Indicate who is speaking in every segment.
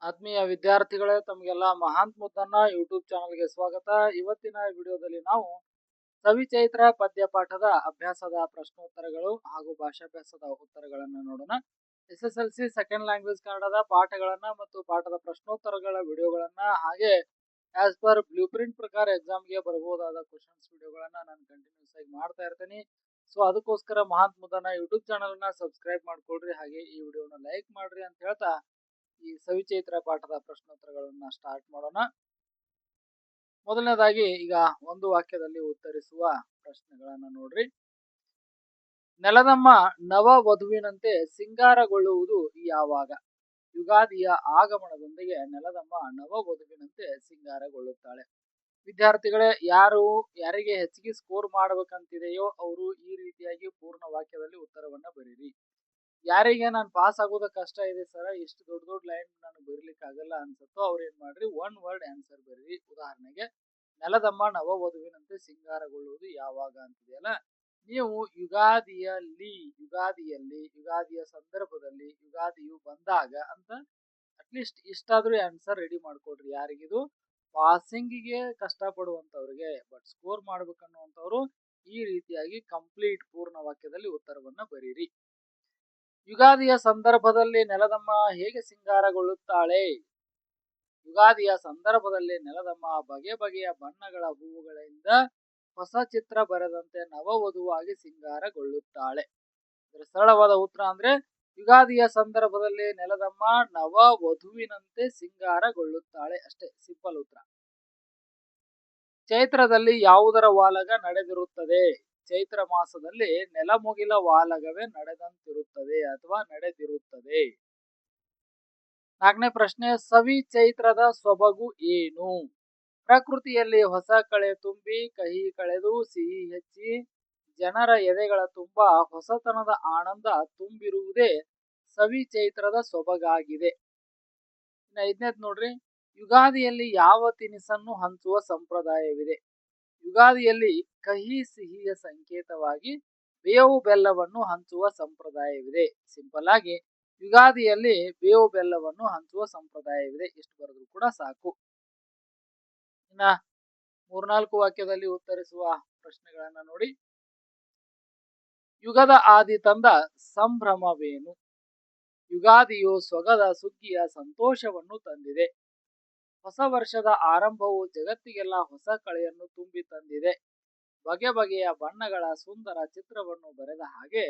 Speaker 1: ಆತ್ಮೀಯ ವಿದ್ಯಾರ್ಥಿಗಳೇ, ತಮಗೆಲ್ಲ ಮಹಾಂತ್ ಮುದ್ದಣ್ಣ ಯೂಟ್ಯೂಬ್ ಚಾನಲ್ಗೆ ಸ್ವಾಗತ. ಇವತ್ತಿನ ವಿಡಿಯೋದಲ್ಲಿ ನಾವು ಸವಿಚೈತ್ರ ಪದ್ಯ ಪಾಠದ ಅಭ್ಯಾಸದ ಪ್ರಶ್ನೋತ್ತರಗಳು ಹಾಗೂ ಭಾಷಾಭ್ಯಾಸದ ಉತ್ತರಗಳನ್ನು ನೋಡೋಣ. SSLC ಸೆಕೆಂಡ್ ಲ್ಯಾಂಗ್ವೇಜ್ ಕನ್ನಡದ ಪಾಠಗಳನ್ನ ಮತ್ತು ಪಾಠದ ಪ್ರಶ್ನೋತ್ತರಗಳ ವಿಡಿಯೋಗಳನ್ನ ಹಾಗೆ ಆಸ್ ಪರ್ ಬ್ಲೂ ಪ್ರಿಂಟ್ ಪ್ರಕಾರ ಎಕ್ಸಾಮ್ಗೆ ಬರಬಹುದಾದ ಕ್ವಶನ್ಸ್ ವಿಡಿಯೋಗಳನ್ನ ನಾನು ಕಂಟಿನ್ಯೂಸ್ ಆಗಿ ಮಾಡ್ತಾ ಇರ್ತೀನಿ. ಸೊ ಅದಕ್ಕೋಸ್ಕರ ಮಹಾಂತ್ ಮುದ್ದಣ್ಣ ಯೂಟ್ಯೂಬ್ ಚಾನಲ್ನ ಸಬ್ಸ್ಕ್ರೈಬ್ ಮಾಡ್ಕೊಳ್ರಿ, ಹಾಗೆ ಈ ವಿಡಿಯೋನ ಲೈಕ್ ಮಾಡ್ರಿ ಅಂತ ಹೇಳ್ತಾ ಈ ಸವಿಚೈತ್ರ ಪಾಠದ ಪ್ರಶ್ನೋತ್ತರಗಳನ್ನ ಸ್ಟಾರ್ಟ್ ಮಾಡೋಣ. ಮೊದಲನೇದಾಗಿ ಈಗ ಒಂದು ವಾಕ್ಯದಲ್ಲಿ ಉತ್ತರಿಸುವ ಪ್ರಶ್ನೆಗಳನ್ನ ನೋಡ್ರಿ. ನೆಲದಮ್ಮ ನವ ವಧುವಿನಂತೆ ಸಿಂಗಾರಗೊಳ್ಳುವುದು ಯಾವಾಗ? ಯುಗಾದಿಯ ಆಗಮನದೊಂದಿಗೆ ನೆಲದಮ್ಮ ನವ ವಧುವಿನಂತೆ ಸಿಂಗಾರಗೊಳ್ಳುತ್ತಾಳೆ. ವಿದ್ಯಾರ್ಥಿಗಳೇ, ಯಾರಿಗೆ ಹೆಚ್ಚಿಗೆ ಸ್ಕೋರ್ ಮಾಡ್ಬೇಕಂತಿದೆಯೋ ಅವರು ಈ ರೀತಿಯಾಗಿ ಪೂರ್ಣ ವಾಕ್ಯದಲ್ಲಿ ಉತ್ತರವನ್ನ ಬರೀರಿ. ಯಾರಿಗೆ ನಾನು ಪಾಸ್ ಆಗೋದ ಕಷ್ಟ ಇದೆ ಸರ್, ಇಷ್ಟು ದೊಡ್ಡ ದೊಡ್ಡ ಲೈನ್ ನಾನು ಬರೀಲಿಕ್ಕೆ ಆಗಲ್ಲ ಅನ್ಸುತ್ತೋ ಅವ್ರು ಏನ್ ಮಾಡ್ರಿ, ಒನ್ ವರ್ಡ್ ಆನ್ಸರ್ ಬರೀರಿ. ಉದಾಹರಣೆಗೆ, ನೆಲದಮ್ಮ ನವ ವಧುವಿನಂತೆ ಸಿಂಗಾರಗೊಳ್ಳುವುದು ಯಾವಾಗ ಅಂತಿದೆಯಲ್ಲ, ನೀವು ಯುಗಾದಿಯ ಸಂದರ್ಭದಲ್ಲಿ, ಯುಗಾದಿಯು ಬಂದಾಗ ಅಂತ ಅಟ್ಲೀಸ್ಟ್ ಇಷ್ಟಾದ್ರೂ ಆನ್ಸರ್ ರೆಡಿ ಮಾಡ್ಕೊಡ್ರಿ. ಯಾರಿಗಿದು ಪಾಸಿಂಗಿಗೆ ಕಷ್ಟ ಪಡುವಂತವ್ರಿಗೆ, ಬಟ್ ಸ್ಕೋರ್ ಮಾಡ್ಬೇಕನ್ನುವಂಥವ್ರು ಈ ರೀತಿಯಾಗಿ ಕಂಪ್ಲೀಟ್ ಪೂರ್ಣ ವಾಕ್ಯದಲ್ಲಿ ಉತ್ತರವನ್ನ ಬರೀರಿ. ಯುಗಾದಿಯ ಸಂದರ್ಭದಲ್ಲಿ ನೆಲದಮ್ಮ ಹೇಗೆ ಸಿಂಗಾರಗೊಳ್ಳುತ್ತಾಳೆ? ಯುಗಾದಿಯ ಸಂದರ್ಭದಲ್ಲಿ ನೆಲದಮ್ಮ ಬಗೆ ಬಗೆಯ ಬಣ್ಣಗಳ ಹೂವುಗಳಿಂದ ಹೊಸ ಚಿತ್ರ ಬರೆದಂತೆ ನವವಧುವಾಗಿ ಸಿಂಗಾರಗೊಳ್ಳುತ್ತಾಳೆ. ಇದರ ಸರಳವಾದ ಉತ್ತರ ಅಂದ್ರೆ ಯುಗಾದಿಯ ಸಂದರ್ಭದಲ್ಲಿ ನೆಲದಮ್ಮ ನವ ವಧುವಿನಂತೆ ಸಿಂಗಾರಗೊಳ್ಳುತ್ತಾಳೆ. ಅಷ್ಟೇ, ಸಿಂಪಲ್ ಉತ್ತರ. ಚೈತ್ರದಲ್ಲಿ ಯಾವುದರ ವಾಲಗ ನಡೆದಿರುತ್ತದೆ? ಚೈತ್ರ ಮಾಸದಲ್ಲಿ ನೆಲಮುಗಿಲ ವಾಲಗವೇ ನಡೆದಂತಿರುತ್ತದೆ ಅಥವಾ ನಡೆದಿರುತ್ತದೆ. 4ನೇ ಪ್ರಶ್ನೆ, ಸವಿ ಚೈತ್ರದ ಸೊಬಗು ಏನು? ಪ್ರಕೃತಿಯಲ್ಲಿ ಹೊಸ ಕಳೆ ತುಂಬಿ, ಕಹಿ ಕಳೆದು ಸಿಹಿ ಹೆಚ್ಚಿ, ಜನರ ಎದೆಗಳ ತುಂಬ ಹೊಸತನದ ಆನಂದ ತುಂಬಿರುವುದೇ ಸವಿ ಚೈತ್ರದ ಸೊಬಗಾಗಿದೆ. 5ನೇದ್ ನೋಡ್ರಿ, ಯುಗಾದಿಯಲ್ಲಿ ಯಾವ ತಿನಿಸನ್ನು ಹಂಚುವ ಸಂಪ್ರದಾಯವಿದೆ? ಯುಗಾದಿಯಲ್ಲಿ ಕಹಿ ಸಿಹಿಯ ಸಂಕೇತವಾಗಿ ಬೇವು ಬೆಲ್ಲವನ್ನು ಹಂಚುವ ಸಂಪ್ರದಾಯವಿದೆ. ಸಿಂಪಲ್ ಆಗಿ ಯುಗಾದಿಯಲ್ಲಿ ಬೇವು ಬೆಲ್ಲವನ್ನು ಹಂಚುವ ಸಂಪ್ರದಾಯವಿದೆ. ಇಷ್ಟು ಬರೆದ್ರು ಕೂಡ ಸಾಕು. ಇನ್ನ 3-4 ವಾಕ್ಯದಲ್ಲಿ ಉತ್ತರಿಸುವ ಪ್ರಶ್ನೆಗಳನ್ನ ನೋಡಿ. ಯುಗದ ಆದಿ ತಂದ ಸಂಭ್ರಮವೇನು? ಯುಗಾದಿಯು ಸೊಗದ ಸುಗ್ಗಿಯ ಸಂತೋಷವನ್ನು ತಂದಿದೆ. ಹೊಸ ವರ್ಷದ ಆರಂಭವು ಜಗತ್ತಿಗೆಲ್ಲ ಹೊಸ ಕಳೆಯನ್ನು ತುಂಬಿ ತಂದಿದೆ. ಬಗೆ ಬಗೆಯ ಬಣ್ಣಗಳ ಸುಂದರ ಚಿತ್ರವನ್ನು ಬರೆದ ಹಾಗೆ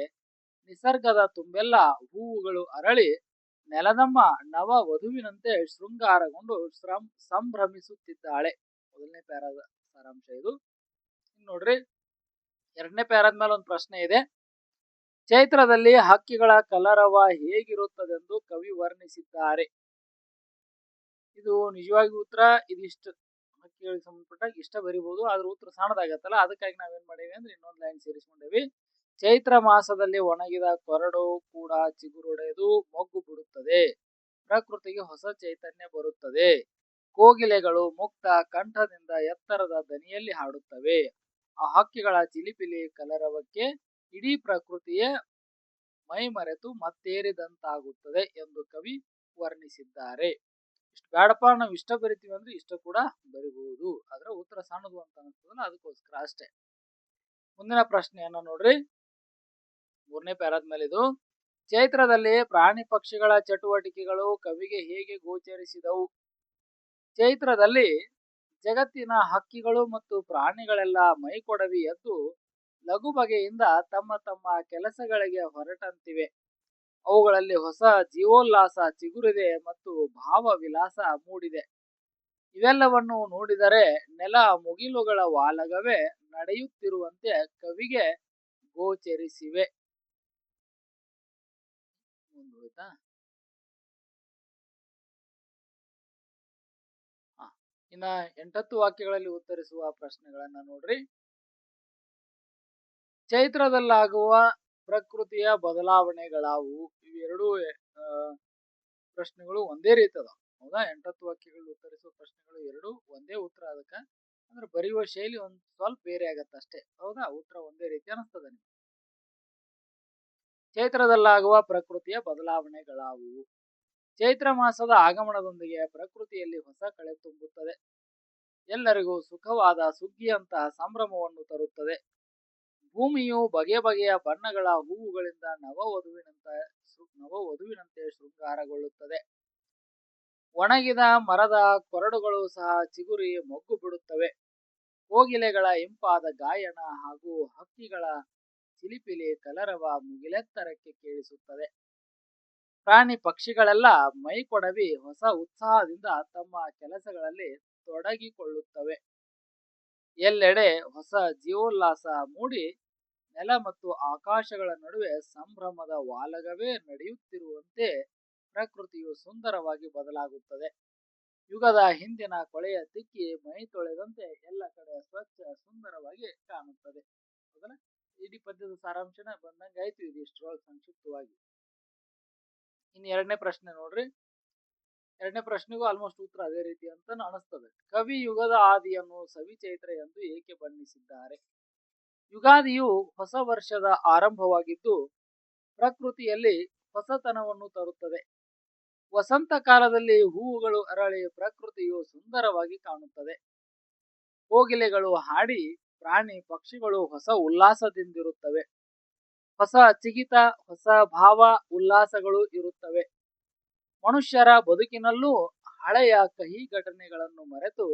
Speaker 1: ನಿಸರ್ಗದ ತುಂಬೆಲ್ಲ ಹೂವುಗಳು ಅರಳಿ ನೆಲದಮ್ಮ ನವ ವಧುವಿನಂತೆ ಶೃಂಗಾರಗೊಂಡು ಸಂಭ್ರಮಿಸುತ್ತಿದ್ದಾಳೆ. ಮೊದಲನೇ ಪ್ಯಾರಾದ ಸಾರಾಂಶ ಇದು. ನೋಡ್ರಿ, 2ನೇ ಪ್ಯಾರಾದ ಮೇಲೆ ಒಂದು ಪ್ರಶ್ನೆ ಇದೆ. ಚೈತ್ರದಲ್ಲಿ ಹಕ್ಕಿಗಳ ಕಲರವ ಹೇಗಿರುತ್ತದೆಂದು ಕವಿ ವರ್ಣಿಸಿದ್ದಾರೆ. ಇದು ನಿಜವಾಗಿ ಉತ್ತರ ಇದಿಷ್ಟು. ಹಕ್ಕಿಗಳಿಗೆ ಸಂಬಂಧಪಟ್ಟಾಗ ಇಷ್ಟ ಬರಿಬಹುದು, ಆದ್ರೆ ಉತ್ತರ ಸಣ್ಣದಾಗತ್ತಲ್ಲ, ಅದಕ್ಕಾಗಿ ನಾವೇನ್ ಮಾಡೇವಿ ಅಂದ್ರೆ ಇನ್ನೊಂದು ಲೈನ್ ಸೇರಿಸ್ಕೊಂಡೇವಿ. ಚೈತ್ರ ಮಾಸದಲ್ಲಿ ಒಣಗಿದ ಕೊರಡು ಕೂಡ ಚಿಗುರೊಡೆದು ಮೊಗ್ಗು ಬಿಡುತ್ತದೆ. ಪ್ರಕೃತಿಗೆ ಹೊಸ ಚೈತನ್ಯ ಬರುತ್ತದೆ. ಕೋಗಿಲೆಗಳು ಮುಕ್ತ ಕಂಠದಿಂದ ಎತ್ತರದ ದನಿಯಲ್ಲಿ ಹಾಡುತ್ತವೆ. ಆ ಹಕ್ಕಿಗಳ ಚಿಲಿಪಿಲಿ ಕಲರವಕ್ಕೆ ಇಡೀ ಪ್ರಕೃತಿಯೇ ಮೈ ಮರೆತು ಮತ್ತೇರಿದಂತಾಗುತ್ತದೆ ಎಂದು ಕವಿ ವರ್ಣಿಸಿದ್ದಾರೆ. ಇಷ್ಟು ಬೇಡಪ್ಪ, ನಾವು ಇಷ್ಟ ಬರಿತೀವಿ ಅಂದ್ರೆ ಇಷ್ಟ ಕೂಡ ಬರಿಬಹುದು, ಆದ್ರೆ ಉತ್ತರ ಸಣ್ಣದು ಅಂತ ಅನಿಸ್ತದಲ್ಲ, ಅದಕ್ಕೋಸ್ಕರ ಅಷ್ಟೇ. ಮುಂದಿನ ಪ್ರಶ್ನೆಯನ್ನ ನೋಡ್ರಿ, 3ನೇ ಪ್ಯಾರಾದ ಮೇಲೆ ಇದು. ಚೈತ್ರದಲ್ಲಿ ಪ್ರಾಣಿ ಪಕ್ಷಿಗಳ ಚಟುವಟಿಕೆಗಳು ಕವಿಗೆ ಹೇಗೆ ಗೋಚರಿಸಿದವು? ಚೈತ್ರದಲ್ಲಿ ಜಗತ್ತಿನ ಹಕ್ಕಿಗಳು ಮತ್ತು ಪ್ರಾಣಿಗಳೆಲ್ಲ ಮೈಕೊಡವಿ ಎದ್ದು ಲಘು ಬಗೆಯಿಂದ ತಮ್ಮ ತಮ್ಮ ಕೆಲಸಗಳಿಗೆ ಹೊರಟಂತಿವೆ. ಅವುಗಳಲ್ಲಿ ಹೊಸ ಜೀವೋಲ್ಲಾಸ ಚಿಗುರಿದೆ ಮತ್ತು ಭಾವ ವಿಲಾಸ ಮೂಡಿದೆ. ಇವೆಲ್ಲವನ್ನು ನೋಡಿದರೆ ನೆಲ ಮುಗಿಲುಗಳ ವಾಲಗವೇ ನಡೆಯುತ್ತಿರುವಂತೆ ಕವಿಗೆ ಗೋಚರಿಸಿವೆ. ಇನ್ನ 8 ವಾಕ್ಯಗಳಲ್ಲಿ ಉತ್ತರಿಸುವ ಪ್ರಶ್ನೆಗಳನ್ನ ನೋಡ್ರಿ. ಚೈತ್ರದಲ್ಲಾಗುವ ಪ್ರಕೃತಿಯ ಬದಲಾವಣೆಗಳಾವು? ಇವೆರಡೂ ಪ್ರಶ್ನೆಗಳು ಒಂದೇ ರೀತಿ ಅದಾವ, ಹೌದಾ? 8 ವಾಕ್ಯಗಳಲ್ಲಿ ಉತ್ತರಿಸುವ ಪ್ರಶ್ನೆಗಳು ಎರಡು ಒಂದೇ ಉತ್ತರ. ಅದಕ್ಕೆ ಅಂದ್ರೆ ಬರೆಯುವ ಶೈಲಿ ಒಂದ್ ಸ್ವಲ್ಪ ಬೇರೆ ಆಗತ್ತೆ ಅಷ್ಟೇ, ಹೌದಾ? ಉತ್ತರ ಒಂದೇ ರೀತಿ ಅನಿಸ್ತದ ನಿಮ್ಗೆ. ಚೈತ್ರದಲ್ಲಾಗುವ ಪ್ರಕೃತಿಯ ಬದಲಾವಣೆಗಳಾವು? ಚೈತ್ರ ಮಾಸದ ಆಗಮನದೊಂದಿಗೆ ಪ್ರಕೃತಿಯಲ್ಲಿ ಹೊಸ ಕಳೆ ತುಂಬುತ್ತದೆ. ಎಲ್ಲರಿಗೂ ಸುಖವಾದ ಸುಗ್ಗಿಯಂತಹ ಸಂಭ್ರಮವನ್ನು ತರುತ್ತದೆ. ಭೂಮಿಯು ಬಗೆ ಬಗೆಯ ಬಣ್ಣಗಳ ಹೂವುಗಳಿಂದ ನವವಧುವಿನಂತೆ ಶೃಂಗಾರಗೊಳ್ಳುತ್ತದೆ. ಒಣಗಿದ ಮರದ ಕೊರಡುಗಳು ಸಹ ಚಿಗುರಿ ಮೊಗ್ಗು ಬಿಡುತ್ತವೆ. ಕೋಗಿಲೆಗಳ ಇಂಪಾದ ಗಾಯನ ಹಾಗೂ ಹಕ್ಕಿಗಳ ಚಿಲಿಪಿಲಿ ಕಲರವ ಮುಗಿಲೆತ್ತರಕ್ಕೆ ಕೇಳಿಸುತ್ತದೆ. ಪ್ರಾಣಿ ಪಕ್ಷಿಗಳೆಲ್ಲ ಮೈಕೊಡವಿ ಹೊಸ ಉತ್ಸಾಹದಿಂದ ತಮ್ಮ ಕೆಲಸಗಳಲ್ಲಿ ತೊಡಗಿಕೊಳ್ಳುತ್ತವೆ. ಎಲ್ಲೆಡೆ ಹೊಸ ಜೀವೋಲ್ಲಾಸ ಮೂಡಿ ನೆಲ ಮತ್ತು ಆಕಾಶಗಳ ನಡುವೆ ಸಂಭ್ರಮದ ವಾಲಗವೇ ನಡೆಯುತ್ತಿರುವಂತೆ ಪ್ರಕೃತಿಯು ಸುಂದರವಾಗಿ ಬದಲಾಗುತ್ತದೆ. ಯುಗದ ಹಿಂದಿನ ಕೊಳೆಯ ತಿಕ್ಕಿ ಮೈ ತೊಳೆದಂತೆ ಎಲ್ಲ ಕಡೆ ಸ್ವಚ್ಛ ಸುಂದರವಾಗಿ ಕಾಣುತ್ತದೆ. ಹೌದಲ್ಲ? ಇಡೀ ಪದ್ಯದ ಸಾರಾಂಶನ ಬಂದಂಗೆ ಆಯ್ತು ಇದಿಷ್ಟರೊಳಗೆ ಸಂಕ್ಷಿಪ್ತವಾಗಿ. ಇನ್ನು ಎರಡನೇ ಪ್ರಶ್ನೆ ನೋಡ್ರಿ. ಎರಡನೇ ಪ್ರಶ್ನೆಗೂ ಆಲ್ಮೋಸ್ಟ್ ಉತ್ತರ ಅದೇ ರೀತಿ ಅಂತ ಅನಿಸ್ತದೆ. ಕವಿ ಯುಗದ ಆದಿಯನ್ನು ಸವಿಚೈತ್ರ ಎಂದು ಏಕೆ ಬಣ್ಣಿಸಿದ್ದಾರೆ? ಯುಗಾದಿಯು ಹೊಸ ವರ್ಷದ ಆರಂಭವಾಗಿದ್ದು ಪ್ರಕೃತಿಯಲ್ಲಿ ಹೊಸತನವನ್ನು ತರುತ್ತದೆ. ವಸಂತ ಕಾಲದಲ್ಲಿ ಹೂವುಗಳು ಅರಳಿ ಪ್ರಕೃತಿಯು ಸುಂದರವಾಗಿ ಕಾಣುತ್ತದೆ. ಕೋಗಿಲೆಗಳು ಹಾಡಿ ಪ್ರಾಣಿ ಪಕ್ಷಿಗಳು ಹೊಸ ಉಲ್ಲಾಸದಿಂದಿರುತ್ತವೆ. ಹೊಸ ಚಿಗಿತ, ಹೊಸ ಭಾವ ಉಲ್ಲಾಸಗಳು ಇರುತ್ತವೆ. ಮನುಷ್ಯರ ಬದುಕಿನಲ್ಲೂ ಹಳೆಯ ಕಹಿ ಘಟನೆಗಳನ್ನು ಮರೆತು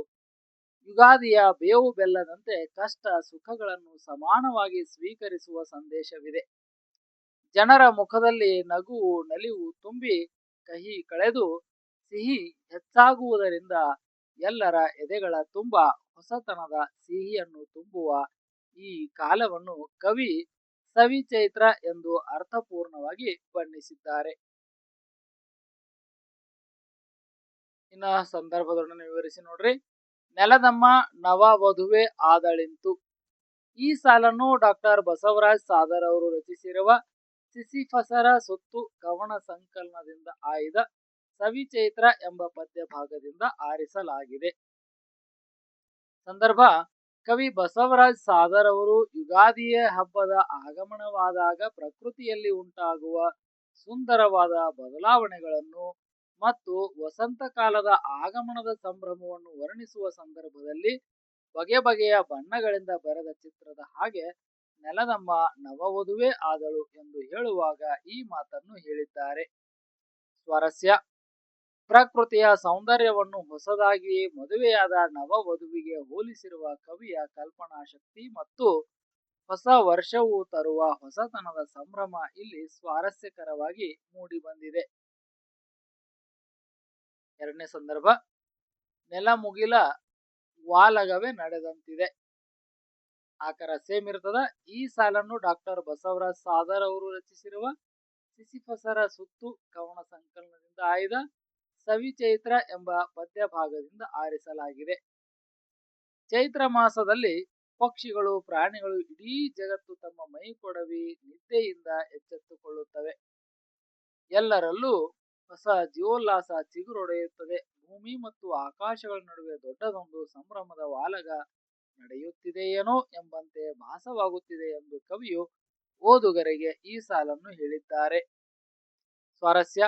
Speaker 1: ಯುಗಾದಿಯ ಬೇವು ಬೆಲ್ಲದಂತೆ ಕಷ್ಟ ಸುಖಗಳನ್ನು ಸಮಾನವಾಗಿ ಸ್ವೀಕರಿಸುವ ಸಂದೇಶವಿದೆ. ಜನರ ಮುಖದಲ್ಲಿ ನಗುವು ನಲಿವು ತುಂಬಿ ಕಹಿ ಕಳೆದು ಸಿಹಿ ಹೆಚ್ಚಾಗುವುದರಿಂದ ಎಲ್ಲರ ಎದೆಗಳ ತುಂಬ ಹೊಸತನದ ಸಿಹಿಯನ್ನು ತುಂಬುವ ಈ ಕಾಲವನ್ನು ಕವಿ ಸವಿಚೈತ್ರ ಎಂದು ಅರ್ಥಪೂರ್ಣವಾಗಿ ಬಣ್ಣಿಸಿದ್ದಾರೆ. ಇನ್ನ ಸಂದರ್ಭದೊಡನೆ ವಿವರಿಸಿ ನೋಡ್ರಿ. ನೆಲದಮ್ಮ ನವವಧುವೆ ಆದಳಿಂತು. ಈ ಸಾಲನ್ನು ಡಾಕ್ಟರ್ ಬಸವರಾಜ್ ಸಾದರ್ ಅವರು ರಚಿಸಿರುವ ಸಿಸಿಫಸರ ಸುತ್ತು ಕವನ ಸಂಕಲನದಿಂದ ಆಯ್ದ ಸವಿಚೈತ್ರ ಎಂಬ ಪದ್ಯ ಭಾಗದಿಂದ ಆರಿಸಲಾಗಿದೆ. ಸಂದರ್ಭ: ಕವಿ ಬಸವರಾಜ್ ಸಾದರ್ ಅವರು ಯುಗಾದಿಯ ಹಬ್ಬದ ಆಗಮನವಾದಾಗ ಪ್ರಕೃತಿಯಲ್ಲಿ ಉಂಟಾಗುವ ಸುಂದರವಾದ ಬದಲಾವಣೆಗಳನ್ನು ಮತ್ತು ವಸಂತ ಕಾಲದ ಆಗಮನದ ಸಂಭ್ರಮವನ್ನು ವರ್ಣಿಸುವ ಸಂದರ್ಭದಲ್ಲಿ ಬಗೆ ಬಗೆಯ ಬಣ್ಣಗಳಿಂದ ಬರೆದ ಚಿತ್ರದ ಹಾಗೆ ನೆಲದಮ್ಮ ನವವಧುವೆ ಆದಳು ಎಂದು ಹೇಳುವಾಗ ಈ ಮಾತನ್ನು ಹೇಳಿದ್ದಾರೆ. ಸ್ವಾರಸ್ಯ: ಪ್ರಕೃತಿಯ ಸೌಂದರ್ಯವನ್ನು ಹೊಸದಾಗಿ ಮದುವೆಯಾದ ನವವಧುವಿಗೆ ಹೋಲಿಸಿರುವ ಕವಿಯ ಕಲ್ಪನಾ ಶಕ್ತಿ ಮತ್ತು ಹೊಸ ವರ್ಷವು ತರುವ ಹೊಸತನದ ಸಂಭ್ರಮ ಇಲ್ಲಿ ಸ್ವಾರಸ್ಯಕರವಾಗಿ ಮೂಡಿಬಂದಿದೆ. ಎರಡನೇ ಸಂದರ್ಭ: ನೆಲಮುಗಿಲ ವಾಲಗವೇ ನಡೆದಂತಿದೆ. ಆಕಾರ ಸೇಮ್ ಇರ್ತದ. ಈ ಸಾಲನ್ನು ಡಾಕ್ಟರ್ ಬಸವರಾಜ್ ಸಾದರ್ ಅವರು ರಚಿಸಿರುವ ಸಿಸಿಫಸರ ಸುತ್ತು ಕವನ ಸಂಕಲನದಿಂದ ಆಯ್ದ ಸವಿಚೈತ್ರ ಎಂಬ ಪದ್ಯ ಭಾಗದಿಂದ ಆರಿಸಲಾಗಿದೆ. ಚೈತ್ರ ಮಾಸದಲ್ಲಿ ಪಕ್ಷಿಗಳು ಪ್ರಾಣಿಗಳು ಇಡೀ ಜಗತ್ತು ತಮ್ಮ ಮೈಕೊಡವಿ ನಿದ್ದೆಯಿಂದ ಎಚ್ಚೆತ್ತುಕೊಳ್ಳುತ್ತವೆ. ಎಲ್ಲರಲ್ಲೂ ಹೊಸ ಜೀವೋಲ್ಲಾಸ ಚಿಗುರೊಡೆಯುತ್ತದೆ. ಭೂಮಿ ಮತ್ತು ಆಕಾಶಗಳ ನಡುವೆ ದೊಡ್ಡದೊಂದು ಸಂಭ್ರಮದ ವಾಲಗ ನಡೆಯುತ್ತಿದೆಯೇನೋ ಎಂಬಂತೆ ಭಾಸವಾಗುತ್ತಿದೆ ಎಂದು ಕವಿಯು ಓದುಗರಿಗೆ ಈ ಸಾಲನ್ನು ಹೇಳಿದ್ದಾರೆ. ಸ್ವಾರಸ್ಯ: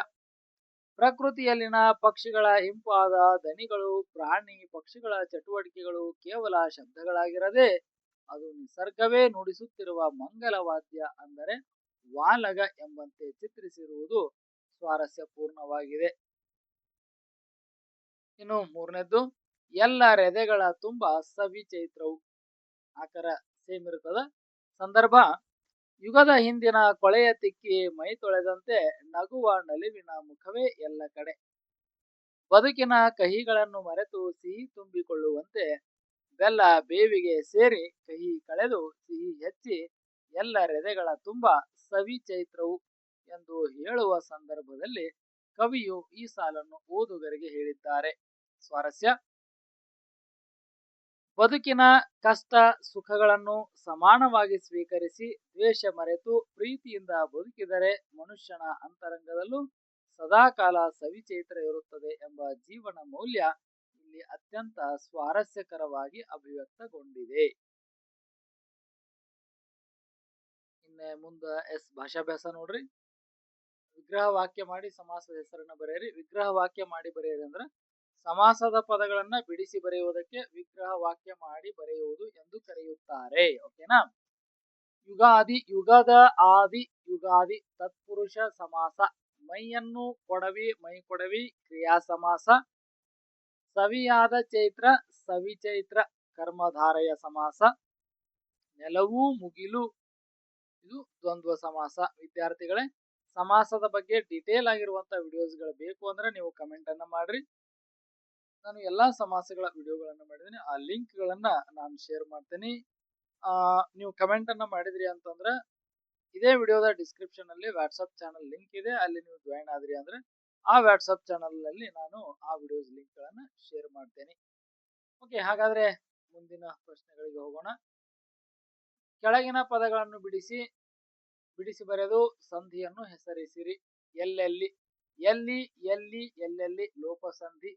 Speaker 1: ಪ್ರಕೃತಿಯಲ್ಲಿನ ಪಕ್ಷಿಗಳ ಇಂಪಾದ ದನಿಗಳು ಪ್ರಾಣಿ ಪಕ್ಷಿಗಳ ಚಟುವಟಿಕೆಗಳು ಕೇವಲ ಶಬ್ದಗಳಾಗಿರದೆ ಅದು ನಿಸರ್ಗವೇ ನುಡಿಸುತ್ತಿರುವ ಮಂಗಲವಾದ್ಯ ಅಂದರೆ ವಾಲಗ ಎಂಬಂತೆ ಚಿತ್ರಿಸಿರುವುದು ಸ್ವಾರಸ್ಯಪೂರ್ಣವಾಗಿದೆ. ಇನ್ನು ಮೂರನೇದ್ದು, ಎಲ್ಲರೆದೆಗಳ ತುಂಬ ಸವಿಚೈತ್ರವು. ಆಕಾರ ಸೇಮ್ ಇರ್ತದ. ಸಂದರ್ಭ: ಯುಗದ ಹಿಂದಿನ ಕೊಳೆಯ ತಿಕ್ಕಿ ಮೈ ತೊಳೆದಂತೆ ನಗುವ ನಲಿವಿನ ಮುಖವೇ ಎಲ್ಲ ಕಡೆ. ಬದುಕಿನ ಕಹಿಗಳನ್ನು ಮರೆತು ಸಿಹಿ ತುಂಬಿಕೊಳ್ಳುವಂತೆ ಬೆಲ್ಲ ಬೇವಿಗೆ ಸೇರಿ ಕಹಿ ಕಳೆದು ಸಿಹಿ ಹೆಚ್ಚಿ ಎಲ್ಲರೆದೆಗಳ ತುಂಬ ಸವಿಚೈತ್ರವು ಎಂದು ಹೇಳುವ ಸಂದರ್ಭದಲ್ಲಿ ಕವಿಯು ಈ ಸಾಲನ್ನು ಓದುಗರಿಗೆ ಹೇಳಿದ್ದಾರೆ. ಸ್ವಾರಸ್ಯ: ಬದುಕಿನ ಕಷ್ಟ ಸುಖಗಳನ್ನು ಸಮಾನವಾಗಿ ಸ್ವೀಕರಿಸಿ ದ್ವೇಷ ಮರೆತು ಪ್ರೀತಿಯಿಂದ ಬದುಕಿದರೆ ಮನುಷ್ಯನ ಅಂತರಂಗದಲ್ಲೂ ಸದಾಕಾಲ ಸವಿಚೈತ್ರ ಇರುತ್ತದೆ ಎಂಬ ಜೀವನ ಮೌಲ್ಯ ಇಲ್ಲಿ ಅತ್ಯಂತ ಸ್ವಾರಸ್ಯಕರವಾಗಿ ಅಭಿವ್ಯಕ್ತಗೊಂಡಿದೆ. ಇನ್ನು ಮುಂದೆ ಭಾಷಾಭ್ಯಾಸ ನೋಡ್ರಿ. ವಿಗ್ರಹ ವಾಕ್ಯ ಮಾಡಿ ಸಮಾಸದ ಹೆಸರನ್ನ ಬರೆಯಿರಿ. ವಿಗ್ರಹ ವಾಕ್ಯ ಮಾಡಿ ಬರೆಯಿರಿ ಅಂದ್ರೆ ಸಮಾಸದ ಪದಗಳನ್ನ ಬಿಡಿಸಿ ಬರೆಯುವುದಕ್ಕೆ ವಿಗ್ರಹ ವಾಕ್ಯ ಮಾಡಿ ಬರೆಯುವುದು ಎಂದು ಕರೆಯುತ್ತಾರೆ. ಓಕೆನಾ? ಯುಗಾದಿ, ಯುಗದ ಆದಿ, ಯುಗಾದಿ ತತ್ಪುರುಷ ಸಮಾಸ. ಮೈಯನ್ನು ಕೊಡವಿ, ಮೈ ಕೊಡವಿ ಕ್ರಿಯಾ ಸಮಾಸ. ಸವಿಯಾದ ಚೈತ್ರ, ಸವಿಚೈತ್ರ ಕರ್ಮಧಾರಯ ಸಮಾಸ. ನೆಲವು ಮುಗಿಲು, ಇದು ದ್ವಂದ್ವ ಸಮಾಸ. ವಿದ್ಯಾರ್ಥಿಗಳೇ, ಸಮಾಸದ ಬಗ್ಗೆ ಡಿಟೇಲ್ ಆಗಿರುವಂತಹ ವಿಡಿಯೋಸ್ಗಳು ಬೇಕು ಅಂದ್ರೆ ನೀವು ಕಮೆಂಟ್ ಅನ್ನ ಮಾಡ್ರಿ. ನಾನು ಎಲ್ಲಾ ಸಮಾಸಗಳ ವಿಡಿಯೋಗಳನ್ನ ಮಾಡಿದ್ದೀನಿ. ಆ ಲಿಂಕ್ ಗಳನ್ನ ನಾನು ಶೇರ್ ಮಾಡ್ತೀನಿ. ನೀವು ಕಮೆಂಟ್ ಅನ್ನ ಮಾಡಿದ್ರಿ ಅಂತಂದ್ರೆ ಇದೇ ವಿಡಿಯೋದ ಡಿಸ್ಕ್ರಿಪ್ಷನ್ ಅಲ್ಲಿ ವಾಟ್ಸ್ಆಪ್ ಚಾನಲ್ ಲಿಂಕ್ ಇದೆ, ಅಲ್ಲಿ ನೀವು ಜಾಯಿನ್ ಆದ್ರಿ ಅಂದ್ರೆ ಆ ವಾಟ್ಸ್ಆಪ್ ಚಾನಲ್ ಅಲ್ಲಿ ನಾನು ಆ ವಿಡಿಯೋಸ್ ಲಿಂಕ್ ಗಳನ್ನ ಶೇರ್ ಮಾಡ್ತೇನೆ. ಓಕೆ, ಹಾಗಾದ್ರೆ ಮುಂದಿನ ಪ್ರಶ್ನೆಗಳಿಗೆ ಹೋಗೋಣ. ಕೆಳಗಿನ ಪದಗಳನ್ನು ಬಿಡಿಸಿ ಬರೆದು ಸಂಧಿಯನ್ನು ಹೆಸರಿಸಿರಿ. ಎಲ್ಲೆಲ್ಲಿ, ಎಲ್ಲಿ, ಎಲ್ಲಿ, ಎಲ್ಲೆಲ್ಲಿ ಲೋಪಸಂಧಿ.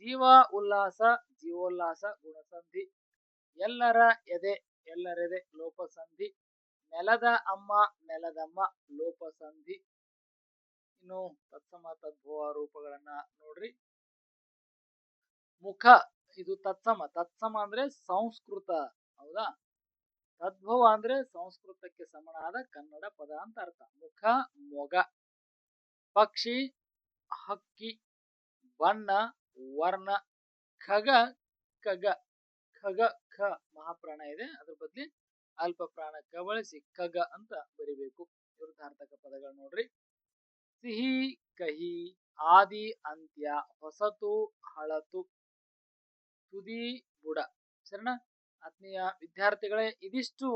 Speaker 1: ಜೀವ ಉಲ್ಲಾಸ, ಜೀವೋಲ್ಲಾಸ ಗುಣಸಂಧಿ. ಎಲ್ಲರ ಎದೆ, ಎಲ್ಲರೆದೆ ಲೋಪಸಂಧಿ. ನೆಲದ ಅಮ್ಮ, ನೆಲದಮ್ಮ ಲೋಪಸಂಧಿ. ಇನ್ನು ತತ್ಸಮ ತದ್ಭವ ರೂಪಗಳನ್ನ ನೋಡ್ರಿ. ಮುಖ, ಇದು ತತ್ಸಮ. ತತ್ಸಮ ಅಂದ್ರೆ ಸಂಸ್ಕೃತ, ಹೌದಾ? ತದ್ಭವ ಅಂದ್ರೆ ಸಂಸ್ಕೃತಕ್ಕೆ ಸಮನಾದ ಕನ್ನಡ ಪದ ಅಂತ ಅರ್ಥ. ಮುಖ, ಮೊಗ. ಪಕ್ಷಿ, ಹಕ್ಕಿ. ಬಣ್ಣ, ವರ್ಣ. ಖಗ, ಖಗ. ಖಗ, ಖ ಮಹಾಪ್ರಾಣ ಇದೆ, ಅದ್ರ ಬದಲಿ ಅಲ್ಪ ಪ್ರಾಣ ಕ ಬಳಸಿ ಖಗ ಅಂತ ಬರಿಬೇಕು. ವಿರುದ್ಧಾರ್ಥಕ ಪದಗಳು ನೋಡ್ರಿ. ಸಿಹಿ, ಕಹಿ. ಆದಿ, ಅಂತ್ಯ. ಹೊಸತು, ಹಳತು. ತುದಿ, ಬುಡ. ಸರಿನಾ? ಆತ್ಮೀಯ ವಿದ್ಯಾರ್ಥಿಗಳೇ, ಇದಿಷ್ಟು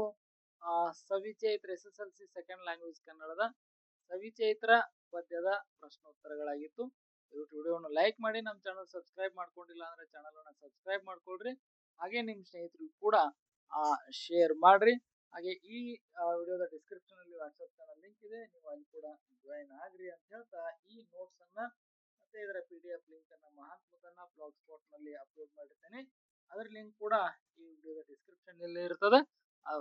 Speaker 1: ಸವಿಚೈತ್ರ SSLC ಸೆಕೆಂಡ್ ಲ್ಯಾಂಗ್ವೇಜ್ ಕನ್ನಡದ ಸವಿಚೈತ್ರ ಪದ್ಯದ ಪ್ರಶ್ನೋತ್ತರಗಳಾಗಿತ್ತು. ವಿಡಿಯೋವನ್ನು ಲೈಕ್ ಮಾಡಿ, ನಮ್ಮ ಚಾನಲ್ ಸಬ್ಸ್ಕ್ರೈಬ್ ಮಾಡ್ಕೊಂಡಿಲ್ಲ ಅಂದ್ರೆ ಚಾನಲ್ ಅನ್ನ ಸಬ್ಸ್ಕ್ರೈಬ್ ಮಾಡ್ಕೊಳ್ರಿ. ಹಾಗೆ ನಿಮ್ಮ ಸ್ನೇಹಿತರು ಕೂಡ ಶೇರ್ ಮಾಡ್ರಿ. ಹಾಗೆ ಈ ವಿಡಿಯೋದ ಡಿಸ್ಕ್ರಿಪ್ಷನ್ ಅಲ್ಲಿ ವಾಟ್ಸ್ಆಪ್ ಚಾನಲ್ ಲಿಂಕ್ ಇದೆ, ನೀವು ಅಲ್ಲಿ ಕೂಡ ಜಾಯಿನ್ ಆಗ್ರಿ ಅಂತ ಹೇಳ್ತಾ ಈ ನೋಟ್ಸ್ ಅನ್ನ ಮತ್ತೆ ಇದರ PDF ಲಿಂಕ್ ಅನ್ನ ಮಹಾತ್ಮಕನ್ನ ಬ್ಲಾಗ್ ಸ್ಪಾಟ್ ನಲ್ಲಿ ಅಪ್ಲೋಡ್ ಮಾಡಿರ್ತೇನೆ. ಅದರ ಲಿಂಕ್ ಕೂಡ ಈ ವಿಡಿಯೋದ ಡಿಸ್ಕ್ರಿಪ್ಷನ್ ನಲ್ಲಿ ಇರ್ತದೆ.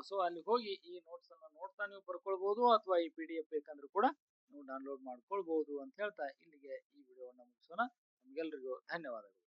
Speaker 1: ಸೊ ಅಲ್ಲಿ ಹೋಗಿ ಈ ನೋಟ್ಸ್ ಅನ್ನ ನೋಡ್ತಾ ನೀವು ಬರ್ಕೊಳ್ಬಹುದು, ಅಥವಾ ಈ PDF ಬೇಕಂದ್ರೂ ಕೂಡ ನೀವು ಡೌನ್ಲೋಡ್ ಮಾಡ್ಕೊಳ್ಬಹುದು ಅಂತ ಹೇಳ್ತಾ ಇಲ್ಲಿಗೆ ಈ ವಿಡಿಯೋವನ್ನು ಮುಗಿಸೋಣ. ನಿಮ್ಗೆಲ್ರಿಗೂ ಧನ್ಯವಾದಗಳು.